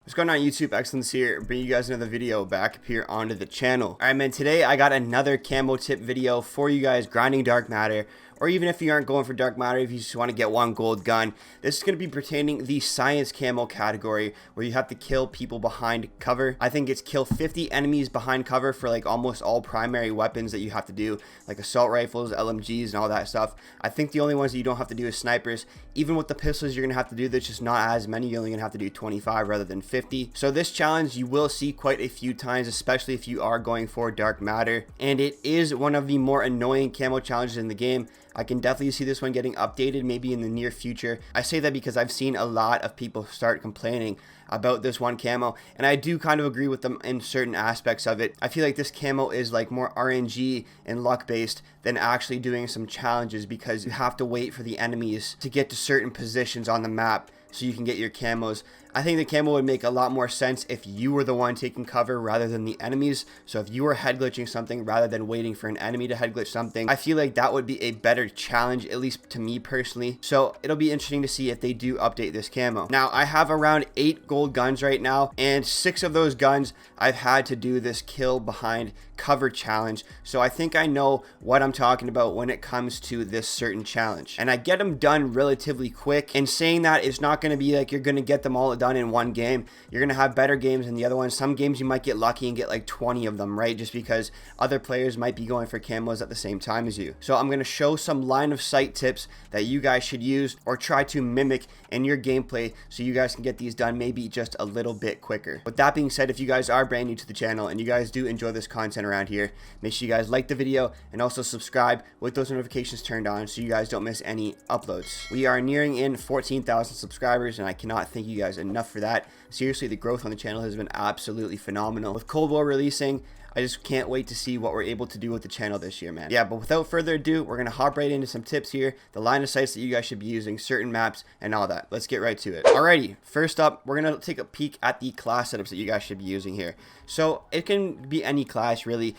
What's going on YouTube? Excellence here, bringing you guys another video back up here onto the channel. Alright man, today I got another camo tip video for you guys grinding dark matter, or even if you aren't going for dark matter, if you just want to get one gold gun. This is going to be pertaining the science camo category, where you have to kill people behind cover. I think it's kill 50 enemies behind cover for like almost all primary weapons that you have to do, like assault rifles, LMGs, and all that stuff. I think the only ones that you don't have to do is snipers. Even with the pistols, you're going to have to do this, just not as many. You're only going to have to do 25 rather than 50. So this challenge you will see quite a few times, especially if you are going for dark matter, and it is one of the more annoying camo challenges in the game. I can definitely see this one getting updated maybe in the near future. I say that because I've seen a lot of people start complaining about this one camo, and I do kind of agree with them in certain aspects of it. I feel like this camo is like more RNG and luck based than actually doing some challenges, because you have to wait for the enemies to get to certain positions on the map so you can get your camos. I think the camo would make a lot more sense if you were the one taking cover rather than the enemies. So if you were head glitching something rather than waiting for an enemy to head glitch something, I feel like that would be a better challenge, at least to me personally. So it'll be interesting to see if they do update this camo. Now I have around 8 gold guns right now, and 6 of those guns I've had to do this kill behind cover challenge. So I think I know what I'm talking about when it comes to this certain challenge, and I get them done relatively quick. And saying that, it's not going to be like you're going to get them all done in one game. You're going to have better games than the other ones. Some games you might get lucky and get like 20 of them, right? Just because other players might be going for camos at the same time as you. So I'm going to show some line of sight tips that you guys should use or try to mimic in your gameplay, so you guys can get these done maybe just a little bit quicker. With that being said, if you guys are brand new to the channel and you guys do enjoy this content around here, make sure you guys like the video and also subscribe with those notifications turned on so you guys don't miss any uploads. We are nearing in 14,000 subscribers, and I cannot thank you guys enough for that. Seriously, the growth on the channel has been absolutely phenomenal. With Cold War releasing, I just can't wait to see what we're able to do with the channel this year, man. Yeah, but without further ado, we're going to hop right into some tips here, the line of sights that you guys should be using, certain maps, and all that. Let's get right to it. Alrighty, first up, we're going to take a peek at the class setups that you guys should be using here. So it can be any class, really.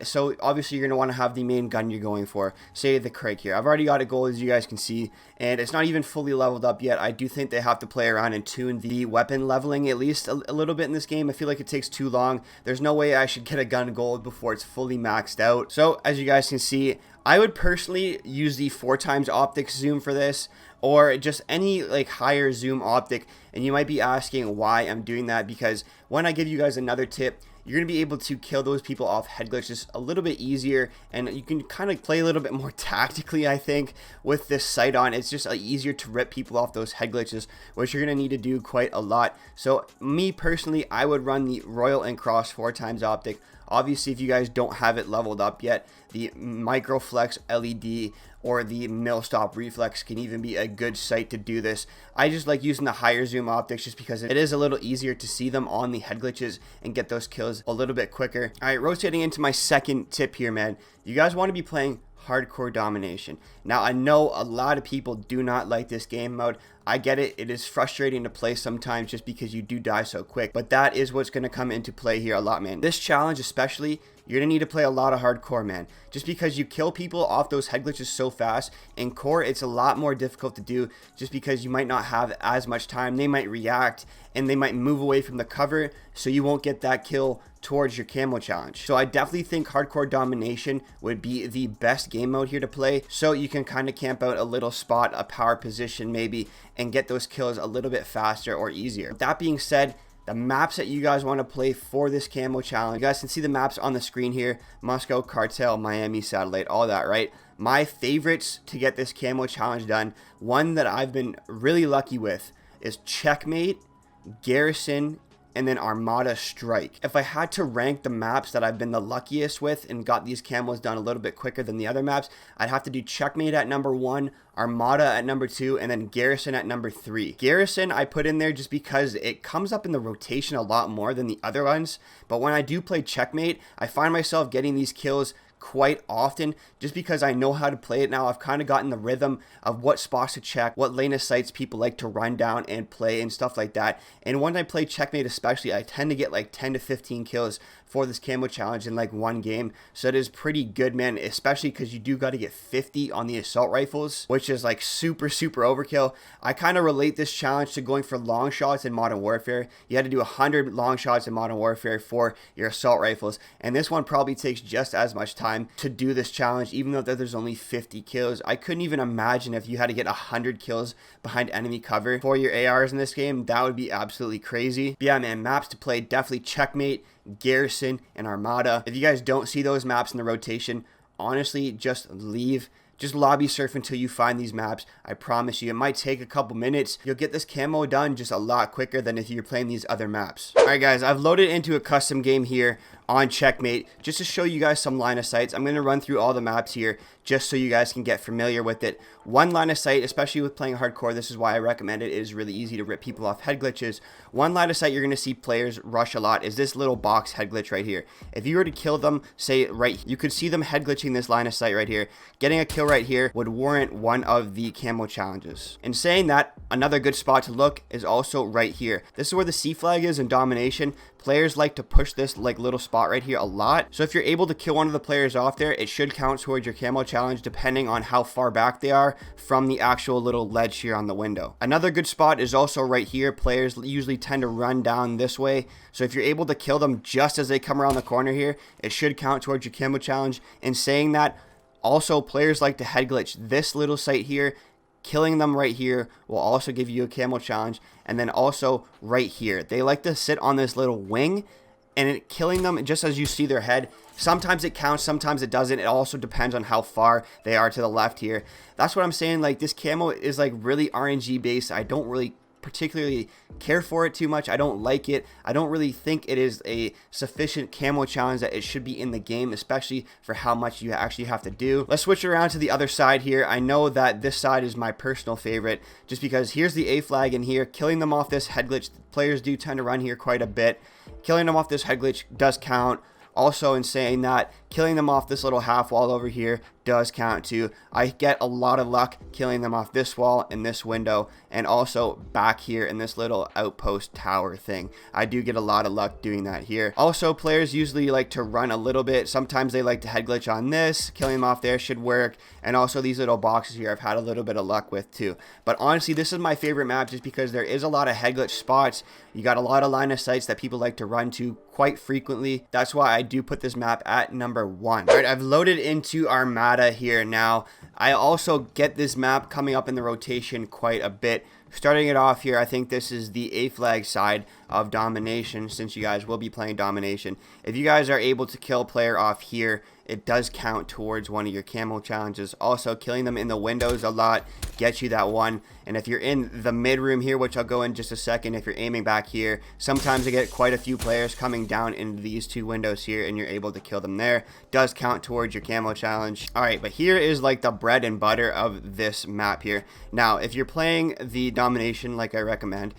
So obviously you're going to want to have the main gun you're going for. Say the Craig here. I've already got a gold, as you guys can see, and it's not even fully leveled up yet. I do think they have to play around and tune the weapon leveling at least a little bit in this game. I feel like it takes too long. There's no way I should get a gun gold before it's fully maxed out. So as you guys can see, I would personally use the 4x optics zoom for this, or just any like higher zoom optic. And you might be asking why I'm doing that, because when I give you guys another tip, you're going to be able to kill those people off head glitches a little bit easier, and you can kind of play a little bit more tactically, I think, with this sight on. It's just easier to rip people off those head glitches, which you're going to need to do quite a lot. So me personally, I would run the Royal and Cross 4x optic. Obviously, if you guys don't have it leveled up yet, the Microflex LED or the Millstop Reflex can even be a good sight to do this. I just like using the higher zoom optics just because it is a little easier to see them on the head glitches and get those kills a little bit quicker. Alright, rotating into my second tip here, man. You guys want to be playing hardcore domination. Now I know a lot of people do not like this game mode. I get it. It is frustrating to play sometimes just because you do die so quick, but that is what's going to come into play here a lot, man. This challenge especially, you're going to need to play a lot of hardcore, man. Just because you kill people off those head glitches so fast. In core, it's a lot more difficult to do just because you might not have as much time. They might react and they might move away from the cover, so you won't get that kill towards your camo challenge. So I definitely think hardcore domination would be the best game mode here to play, so you can kind of camp out a little spot, a power position maybe, and get those kills a little bit faster or easier. That being said, the maps that you guys want to play for this camo challenge, you guys can see the maps on the screen here: Moscow, Cartel, Miami, Satellite, all that, right? My favorites to get this camo challenge done, one that I've been really lucky with, is Checkmate, Garrison, and then Armata Strike. If I had to rank the maps that I've been the luckiest with and got these camos done a little bit quicker than the other maps, I'd have to do Checkmate at number 1, Armata at number 2, and then Garrison at number 3. Garrison I put in there just because it comes up in the rotation a lot more than the other ones, but when I do play Checkmate, I find myself getting these kills quite often just because I know how to play it now. I've kind of gotten the rhythm of what spots to check, what lane of sights people like to run down and play and stuff like that. And when I play checkmate especially, I tend to get like 10 to 15 kills for this camo challenge in like one game. So it is pretty good, man, especially because you do got to get 50 on the assault rifles, which is like super overkill. I kind of relate this challenge to going for long shots in Modern Warfare. You had to do 100 long shots in Modern Warfare for your assault rifles, and this one probably takes just as much time to do this challenge, even though there's only 50 kills. I couldn't even imagine if you had to get 100 kills behind enemy cover for your ARs in this game. That would be absolutely crazy. But yeah, man, maps to play, definitely Checkmate, Garrison, and Armata. If you guys don't see those maps in the rotation, honestly, just leave. Just lobby surf until you find these maps. I promise you, it might take a couple minutes. You'll get this camo done just a lot quicker than if you're playing these other maps. Alright guys, I've loaded into a custom game here on Checkmate just to show you guys some line of sights. I'm going to run through all the maps here just so you guys can get familiar with it. One line of sight, especially with playing hardcore, this is why I recommend it. It is really easy to rip people off head glitches. One line of sight you're going to see players rush a lot is this little box head glitch right here. If you were to kill them, say right, you could see them head glitching this line of sight right here. Getting a kill right here would warrant one of the camo challenges. In saying that, another good spot to look is also right here. This is where the C flag is in domination. Players like to push this like little spot right here a lot. So if you're able to kill one of the players off there, it should count towards your camo challenge depending on how far back they are from the actual little ledge here on the window. Another good spot is also right here. Players usually tend to run down this way. So if you're able to kill them just as they come around the corner here, it should count towards your camo challenge. In saying that, also players like to head glitch this little site here. Killing them right here will also give you a camo challenge. And then also right here, they like to sit on this little wing, and killing them just as you see their head, sometimes it counts, sometimes it doesn't. It also depends on how far they are to the left here. That's what I'm saying. Like, this camo is like really RNG based. I don't really particularly care for it too much. I don't like it. I don't really think it is a sufficient camo challenge that it should be in the game, especially for how much you actually have to do. Let's switch around to the other side here. I know that this side is my personal favorite just because here's the A flag in here. Killing them off this head glitch, players do tend to run here quite a bit. Killing them off this head glitch does count. Also, in saying that, killing them off this little half wall over here does count too. I get a lot of luck killing them off this wall and this window, and also back here in this little outpost tower thing. I do get a lot of luck doing that here. Also, players usually like to run a little bit. Sometimes they like to head glitch on this. Killing them off there should work. And also these little boxes here I've had a little bit of luck with too. But honestly, this is my favorite map just because there is a lot of head glitch spots. You got a lot of line of sights that people like to run to quite frequently. That's why I do put this map at number 1. All right, I've loaded into Armata here now. I also get this map coming up in the rotation quite a bit. Starting it off here, I think this is the A flag side of domination, since you guys will be playing domination. If you guys are able to kill a player off here, it does count towards one of your camo challenges. Also, killing them in the windows a lot gets you that one. And if you're in the mid room here, which I'll go in just a second, if you're aiming back here, sometimes I get quite a few players coming down into these two windows here, and you're able to kill them there. Does count towards your camo challenge. All right, but here is like the bread and butter of this map here. Now, if you're playing the domination like I recommend,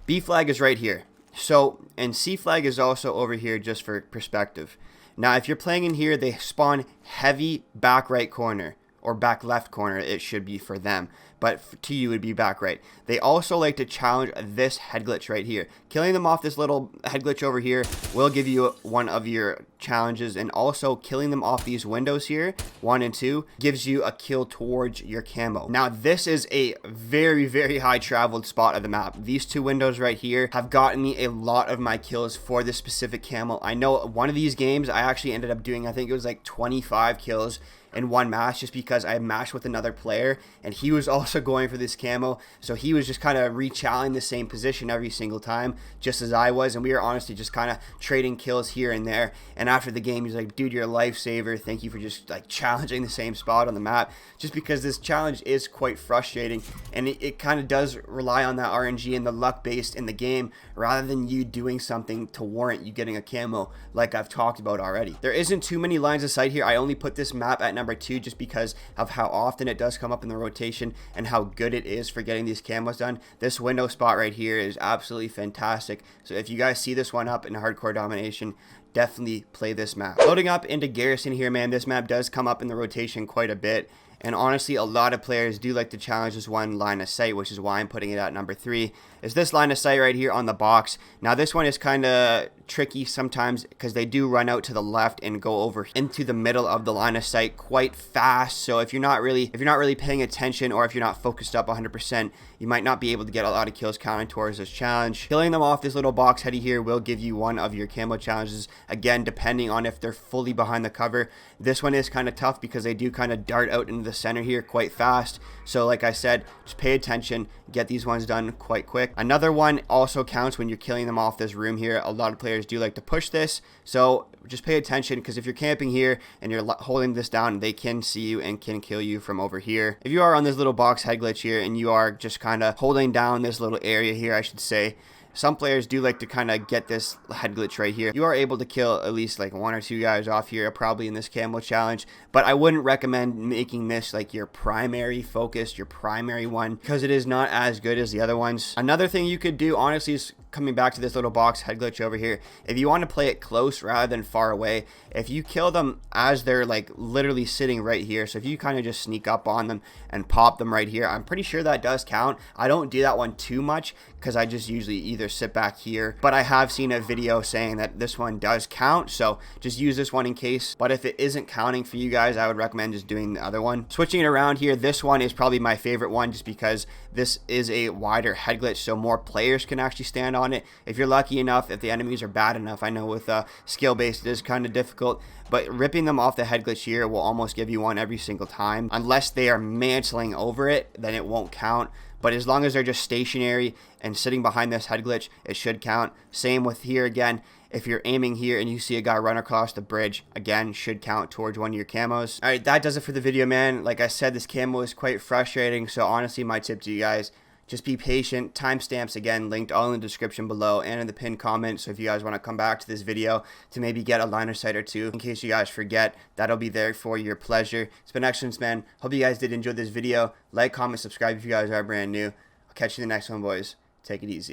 B flag is right here. So, and C flag is also over here just for perspective. Now, if you're playing in here, they spawn heavy back right corner, or back left corner, it should be for them. But to you, it would be back right. They also like to challenge this head glitch right here. Killing them off this little head glitch over here will give you one of your challenges. And also killing them off these windows here, 1 and 2, gives you a kill towards your camo. Now, this is a very high traveled spot of the map. These two windows right here have gotten me a lot of my kills for this specific camo. I know one of these games I actually ended up doing, I think it was like 25 kills in one match, just because I matched with another player and he was also going for this camo, so he was just kind of re-challenging the same position every single time, just as I was, and we were honestly just kind of trading kills here and there. And after the game, he's like, dude, you're a lifesaver, thank you for just like challenging the same spot on the map, just because this challenge is quite frustrating, and it kind of does rely on that RNG and the luck based in the game, rather than you doing something to warrant you getting a camo like I've talked about already. There isn't too many lines of sight here. I only put this map at number 2 just because of how often it does come up in the rotation and how good it is for getting these camos done. This window spot right here is absolutely fantastic. So if you guys see this one up in hardcore domination, definitely play this map. Loading up into Garrison here, man, this map does come up in the rotation quite a bit. And honestly, a lot of players do like to challenge this one line of sight, which is why I'm putting it at number 3. Is this line of sight right here on the box. Now this one is kind of tricky sometimes because they do run out to the left and go over into the middle of the line of sight quite fast. So if you're not really paying attention, or if you're not focused up 100%, you might not be able to get a lot of kills counting towards this challenge. Killing them off this little box heady here will give you one of your camo challenges, again depending on if they're fully behind the cover. This one is kind of tough because they do kind of dart out into the center here quite fast. So like I said, just pay attention, get these ones done quite quick. Another one also counts when you're killing them off this room here. A lot of players do like to push this, so just pay attention, because if you're camping here and you're holding this down, they can see you and can kill you from over here. If you are on this little box head glitch here and you are just kind of holding down this little area here, I should say, some players do like to kind of get this head glitch right here. You are able to kill at least like 1 or 2 guys off here probably in this camo challenge, but I wouldn't recommend making this like your primary focus, your primary one, because it is not as good as the other ones. Another thing you could do, honestly, is coming back to this little box head glitch over here. If you want to play it close rather than far away, if you kill them as they're like literally sitting right here, so if you kind of just sneak up on them and pop them right here, I'm pretty sure that does count. I don't do that one too much because I just usually either sit back here, but I have seen a video saying that this one does count, so just use this one in case. But if it isn't counting for you guys, I would recommend just doing the other one. Switching it around here, this one is probably my favorite one just because this is a wider head glitch, so more players can actually stand on it if you're lucky enough, if the enemies are bad enough. I know with skill based it is kind of difficult, but ripping them off the head glitch here will almost give you one every single time. Unless they are mantling over it, then it won't count. But as long as they're just stationary and sitting behind this head glitch, it should count. Same with here again. If you're aiming here and you see a guy run across the bridge, again, should count towards one of your camos. Alright, that does it for the video, man. Like I said, this camo is quite frustrating, so honestly, my tip to you guys, just be patient. Timestamps, again, linked all in the description below and in the pinned comment. So if you guys want to come back to this video to maybe get a line of sight or two, in case you guys forget, that'll be there for your pleasure. It's been excellent, man. Hope you guys did enjoy this video. Like, comment, subscribe if you guys are brand new. I'll catch you in the next one, boys. Take it easy.